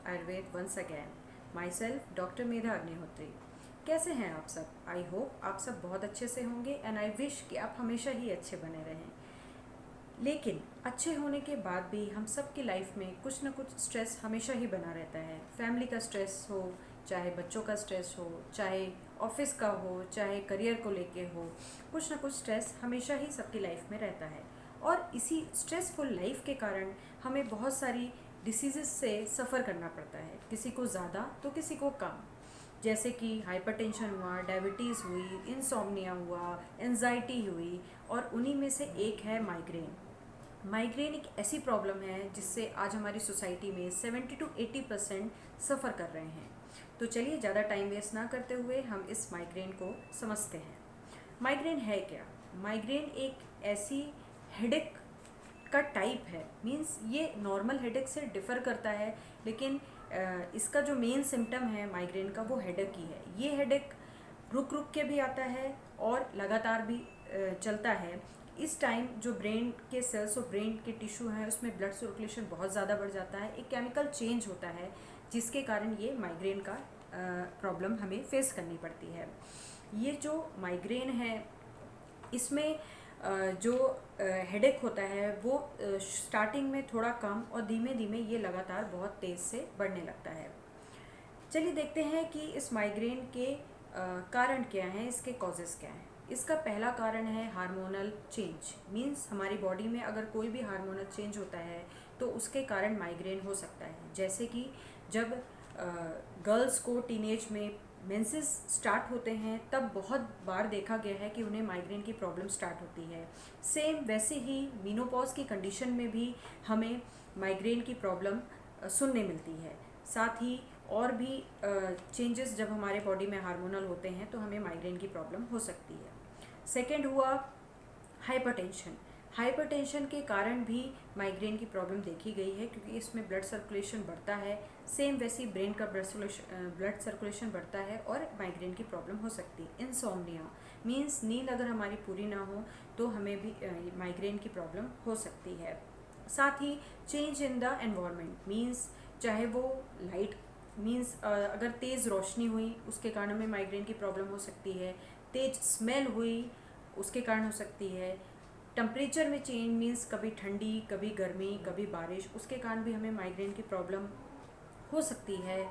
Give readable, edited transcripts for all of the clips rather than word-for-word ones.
Ayurved once again. Myself, Dr. Medha Agnihotri. कैसे हैं आप सब? आई होप आप सब बहुत अच्छे से होंगे एंड आई विश कि आप हमेशा ही अच्छे बने रहें। लेकिन अच्छे होने के बाद भी हम सब की लाइफ में कुछ ना कुछ स्ट्रेस हमेशा ही बना रहता है। फैमिली का स्ट्रेस हो, चाहे बच्चों का स्ट्रेस हो, चाहे ऑफिस का हो, चाहे करियर को लेके हो, कुछ ना कुछ स्ट्रेस हमेशा ही सबकी लाइफ में रहता है। और इसी स्ट्रेसफुल लाइफ के कारण हमें बहुत सारी डिसीज़ से सफ़र करना पड़ता है, किसी को ज़्यादा तो किसी को कम। जैसे कि हाइपरटेंशन हुआ, डायबिटीज़ हुई, इंसोम्निया हुआ, एंजाइटी हुई, और उन्हीं में से एक है माइग्रेन। माइग्रेन एक ऐसी प्रॉब्लम है जिससे आज हमारी सोसाइटी में 70 to 80% सफ़र कर रहे हैं। तो चलिए ज़्यादा टाइम वेस्ट ना करते हुए हम इस माइग्रेन को समझते हैं। माइग्रेन है क्या? माइग्रेन एक ऐसी हेडेक का टाइप है, मींस ये नॉर्मल हेडेक से डिफ़र करता है, लेकिन इसका जो मेन सिम्टम है माइग्रेन का वो हेडेक ही है। ये हेडेक रुक रुक के भी आता है और लगातार भी चलता है। इस टाइम जो ब्रेन के सेल्स और ब्रेन के टिश्यू हैं उसमें ब्लड सर्कुलेशन बहुत ज़्यादा बढ़ जाता है, एक केमिकल चेंज होता है जिसके कारण ये माइग्रेन का प्रॉब्लम हमें फेस करनी पड़ती है। ये जो माइग्रेन है इसमें जो हेडेक होता है वो स्टार्टिंग में थोड़ा कम और धीमे धीमे ये लगातार बहुत तेज़ से बढ़ने लगता है। चलिए देखते हैं कि इस माइग्रेन के कारण क्या हैं, इसके कॉजेज़ क्या हैं। इसका पहला कारण है हार्मोनल चेंज, मींस हमारी बॉडी में अगर कोई भी हार्मोनल चेंज होता है तो उसके कारण माइग्रेन हो सकता है। जैसे कि जब गर्ल्स को टीनेज में मेंसेस स्टार्ट होते हैं तब बहुत बार देखा गया है कि उन्हें माइग्रेन की प्रॉब्लम स्टार्ट होती है। सेम वैसे ही मीनोपॉज की कंडीशन में भी हमें माइग्रेन की प्रॉब्लम सुनने मिलती है। साथ ही और भी चेंजेस जब हमारे बॉडी में हार्मोनल होते हैं तो हमें माइग्रेन की प्रॉब्लम हो सकती है। सेकेंड हुआ हाइपरटेंशन। हाइपरटेंशन के कारण भी माइग्रेन की प्रॉब्लम देखी गई है, क्योंकि इसमें ब्लड सर्कुलेशन बढ़ता है। सेम वैसी ब्रेन का ब्लड सर्कुलेशन बढ़ता है और माइग्रेन की प्रॉब्लम हो सकती है। इंसोम्निया मींस नींद अगर हमारी पूरी ना हो तो हमें भी माइग्रेन की प्रॉब्लम हो सकती है। साथ ही change in the environment means चाहे वो लाइट मींस अगर तेज़ रोशनी हुई उसके कारण हमें माइग्रेन की प्रॉब्लम हो सकती है। तेज स्मेल हुई उसके कारण हो सकती है। टेम्परेचर में चेंज मींस कभी ठंडी, कभी गर्मी, कभी बारिश, उसके कारण भी हमें माइग्रेन की प्रॉब्लम हो सकती है।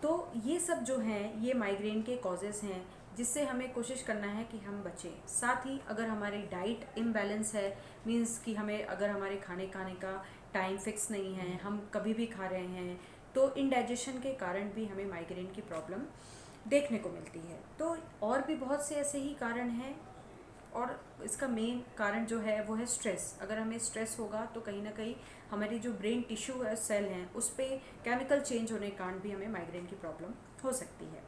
तो ये सब जो हैं ये माइग्रेन के कॉजेज़ हैं जिससे हमें कोशिश करना है कि हम बचें। साथ ही अगर हमारी डाइट इम्बैलेंस है, मींस कि हमें अगर हमारे खाने का टाइम फिक्स नहीं है, हम कभी भी खा रहे हैं, तो इनडाइजेशन के कारण भी हमें माइग्रेन की प्रॉब्लम देखने को मिलती है। तो और भी बहुत से ऐसे ही कारण हैं, और इसका मेन कारण जो है वो है स्ट्रेस। अगर हमें स्ट्रेस होगा तो कहीं ना कहीं हमारी जो ब्रेन टिश्यू है, सेल हैं, उस पर केमिकल चेंज होने के कारण भी हमें माइग्रेन की प्रॉब्लम हो सकती है।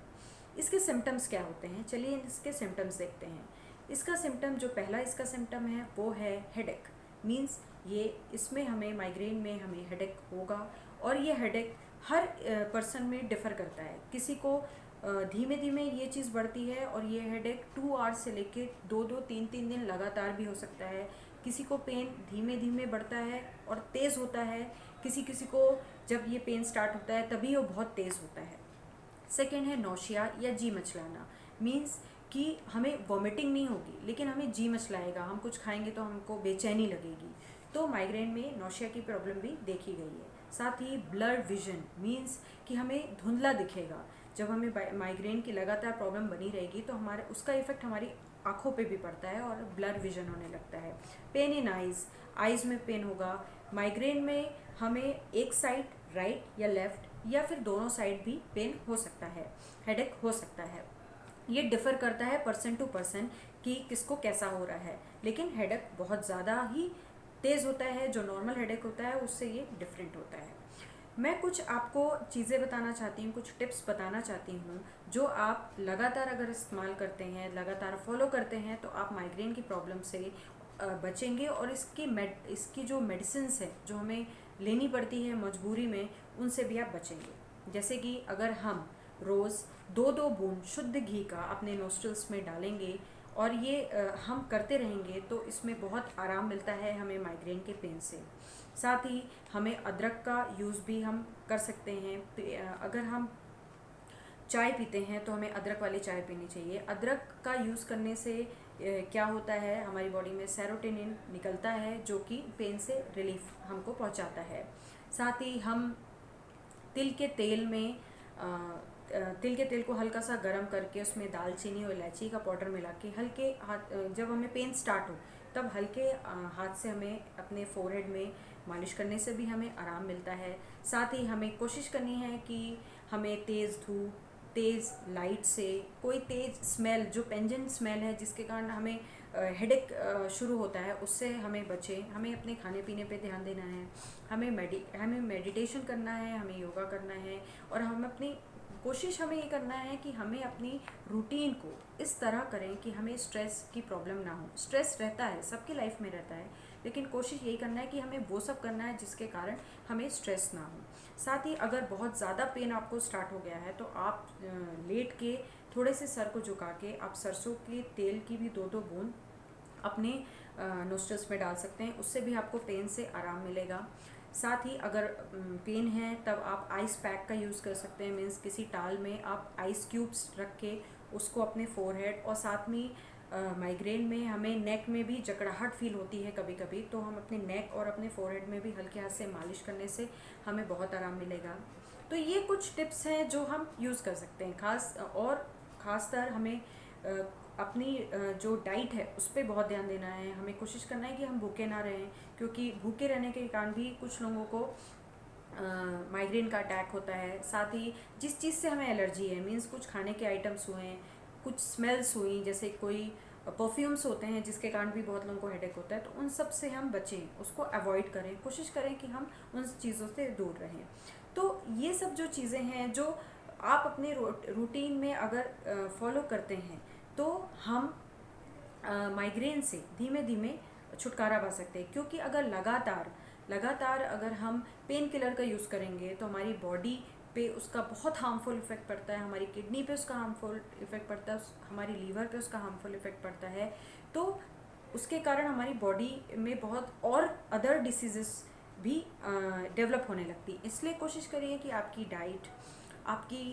इसके सिम्टम्स क्या होते हैं? चलिए इसके सिम्टम्स देखते हैं। इसका सिम्टम जो पहला इसका सिम्टम है वो है हेडेक। मींस ये इसमें हमें माइग्रेन में हमें हेडेक होगा, और ये हेडेक हर पर्सन में डिफ़र करता है। किसी को धीमे धीमे ये चीज़ बढ़ती है और ये हेडेक 2 आवर्स से लेके 2-2, 3-3 दिन लगातार भी हो सकता है। किसी को पेन धीमे धीमे बढ़ता है और तेज़ होता है, किसी किसी को जब ये पेन स्टार्ट होता है तभी वो बहुत तेज़ होता है। सेकेंड है नौशिया या जी मचलाना, मींस कि हमें वॉमिटिंग नहीं होगी लेकिन हमें जी मचलाएगा, हम कुछ खाएंगे तो हमको बेचैनी लगेगी। तो माइग्रेन में नौशिया की प्रॉब्लम भी देखी गई है। साथ ही ब्लर्ड विजन मींस कि हमें धुंधला दिखेगा। जब हमें माइग्रेन की लगातार प्रॉब्लम बनी रहेगी तो हमारे उसका इफेक्ट हमारी आँखों पे भी पड़ता है और ब्लर विजन होने लगता है। पेन इन आइज़, आइज़ में पेन होगा। माइग्रेन में हमें एक साइड राइट या लेफ़्ट या फिर दोनों साइड भी पेन हो सकता है, हेडेक हो सकता है। ये डिफ़र करता है पर्सन टू पर्सन कि किसको कैसा हो रहा है, लेकिन हेडेक बहुत ज़्यादा ही तेज़ होता है। जो नॉर्मल हेडेक होता है उससे ये डिफरेंट होता है। मैं कुछ आपको चीज़ें बताना चाहती हूँ, कुछ टिप्स बताना चाहती हूँ जो आप लगातार अगर इस्तेमाल करते हैं, लगातार फॉलो करते हैं तो आप माइग्रेन की प्रॉब्लम से बचेंगे, और इसकी जो मेडिसिन्स है जो हमें लेनी पड़ती है मजबूरी में, उनसे भी आप बचेंगे। जैसे कि अगर हम रोज़ 2-2 बूंद शुद्ध घी का अपने नोस्ट्रल्स में डालेंगे और ये हम करते रहेंगे तो इसमें बहुत आराम मिलता है हमें माइग्रेन के पेन से। साथ ही हमें अदरक का यूज़ भी हम कर सकते हैं। अगर हम चाय पीते हैं तो हमें अदरक वाली चाय पीनी चाहिए। अदरक का यूज़ करने से क्या होता है, हमारी बॉडी में सेरोटोनिन निकलता है जो कि पेन से रिलीफ हमको पहुंचाता है। साथ ही हम तिल के तेल में तिल के तेल को हल्का सा गर्म करके उसमें दालचीनी और इलायची का पाउडर मिला के हल्के हाथ, जब हमें पेन स्टार्ट हो तब हल्के हाथ से हमें अपने फोरहेड में मालिश करने से भी हमें आराम मिलता है। साथ ही हमें कोशिश करनी है कि हमें तेज़ धूप, तेज़ लाइट से, कोई तेज़ स्मेल जो पेंजेंट स्मेल है जिसके कारण हमें हेडेक शुरू होता है, उससे हमें बचें। हमें अपने खाने पीने पे ध्यान देना है, हमें मेडिटेशन करना है, हमें योगा करना है, और हम अपनी कोशिश हमें ये करना है कि हमें अपनी रूटीन को इस तरह करें कि हमें स्ट्रेस की प्रॉब्लम ना हो। स्ट्रेस रहता है, सबकी लाइफ में रहता है, लेकिन कोशिश यही करना है कि हमें वो सब करना है जिसके कारण हमें स्ट्रेस ना हो। साथ ही अगर बहुत ज़्यादा पेन आपको स्टार्ट हो गया है तो आप लेट के थोड़े से सर को झुका के आप सरसों के तेल की भी 2-2 बूंद अपने नोस्ट्रल्स में डाल सकते हैं, उससे भी आपको पेन से आराम मिलेगा। साथ ही अगर पेन है तब आप आइस पैक का यूज़ कर सकते हैं, मीन्स किसी टाल में आप आइस क्यूब्स रख के उसको अपने फोरहेड, और साथ में माइग्रेन में हमें नेक में भी जकड़ाहट फील होती है कभी कभी, तो हम अपने नेक और अपने फोरहेड में भी हल्के हाथ से मालिश करने से हमें बहुत आराम मिलेगा। तो ये कुछ टिप्स हैं जो हम यूज़ कर सकते हैं। ख़ासतर हमें अपनी जो डाइट है उस पर बहुत ध्यान देना है। हमें कोशिश करना है कि हम भूखे ना रहें, क्योंकि भूखे रहने के कारण भी कुछ लोगों को माइग्रेन का अटैक होता है। साथ ही जिस चीज़ से हमें एलर्जी है, मीन्स कुछ खाने के आइटम्स हुए, कुछ स्मेल्स हुई, जैसे कोई परफ्यूम्स होते हैं जिसके कारण भी बहुत लोगों को हेडेक होता है, तो उन सब से हम बचें, उसको अवॉइड करें, कोशिश करें कि हम उन चीज़ों से दूर रहें। तो ये सब जो चीज़ें हैं जो आप अपने रूटीन में अगर फॉलो करते हैं तो हम माइग्रेन से धीमे धीमे छुटकारा पा सकते हैं। क्योंकि अगर लगातार अगर हम पेन किलर का यूज़ करेंगे तो हमारी बॉडी पे उसका बहुत हार्मफुल इफेक्ट पड़ता है, हमारी किडनी पे उसका हार्मफुल इफेक्ट पड़ता है, हमारी लीवर पे उसका हार्मफुल इफेक्ट पड़ता है। तो उसके कारण हमारी बॉडी में बहुत और अदर डिसीजेस भी डेवलप होने लगती। इसलिए कोशिश करिए कि आपकी डाइट, आपकी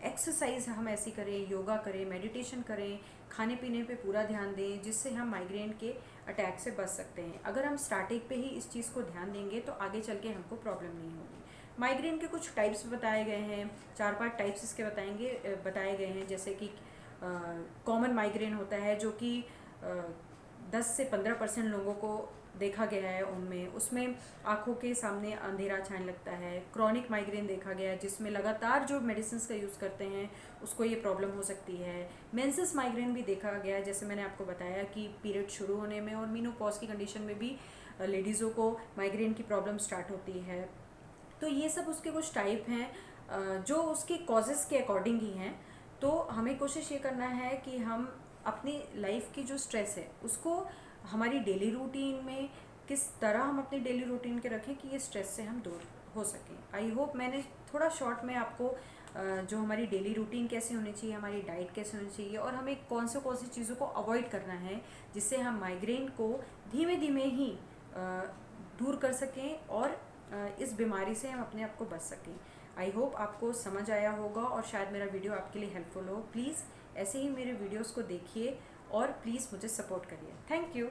एक्सरसाइज हम ऐसी करें, योगा करें, मेडिटेशन करें, खाने पीने पे पूरा ध्यान दें, जिससे हम माइग्रेन के अटैक से बच सकते हैं। अगर हम स्टार्टिंग पे ही इस चीज़ को ध्यान देंगे तो आगे चल के हमको प्रॉब्लम नहीं होगी। माइग्रेन के कुछ टाइप्स बताए गए हैं, 4-5 टाइप्स इसके बताए गए हैं। जैसे कि कॉमन माइग्रेन होता है जो कि 10 से 15% लोगों को देखा गया है उसमें आँखों के सामने अंधेरा छाने लगता है। क्रॉनिक माइग्रेन देखा गया है जिसमें लगातार जो मेडिसिन का यूज़ करते हैं उसको ये प्रॉब्लम हो सकती है। मेंसेस माइग्रेन भी देखा गया है, जैसे मैंने आपको बताया कि पीरियड शुरू होने में और मीनोपॉज की कंडीशन में भी लेडीज़ों को माइग्रेन की प्रॉब्लम स्टार्ट होती है। तो ये सब उसके कुछ टाइप हैं जो उसके कॉजेज़ के अकॉर्डिंग ही हैं। तो हमें कोशिश ये करना है कि हम अपनी लाइफ की जो स्ट्रेस है उसको हमारी डेली रूटीन में किस तरह हम अपनी डेली रूटीन के रखें कि ये स्ट्रेस से हम दूर हो सकें। आई होप मैंने थोड़ा शॉर्ट में आपको जो हमारी डेली रूटीन कैसे होनी चाहिए, हमारी डाइट कैसे होनी चाहिए, और हमें कौन सी चीज़ों को अवॉइड करना है जिससे हम माइग्रेन को धीमे धीमे ही दूर कर सकें और इस बीमारी से हम अपने आप को बच सकें। आई होप आपको समझ आया होगा और शायद मेरा वीडियो आपके लिए हेल्पफुल हो। प्लीज़ ऐसे ही मेरे वीडियोस को देखिए और प्लीज़ मुझे सपोर्ट करिए। Thank you.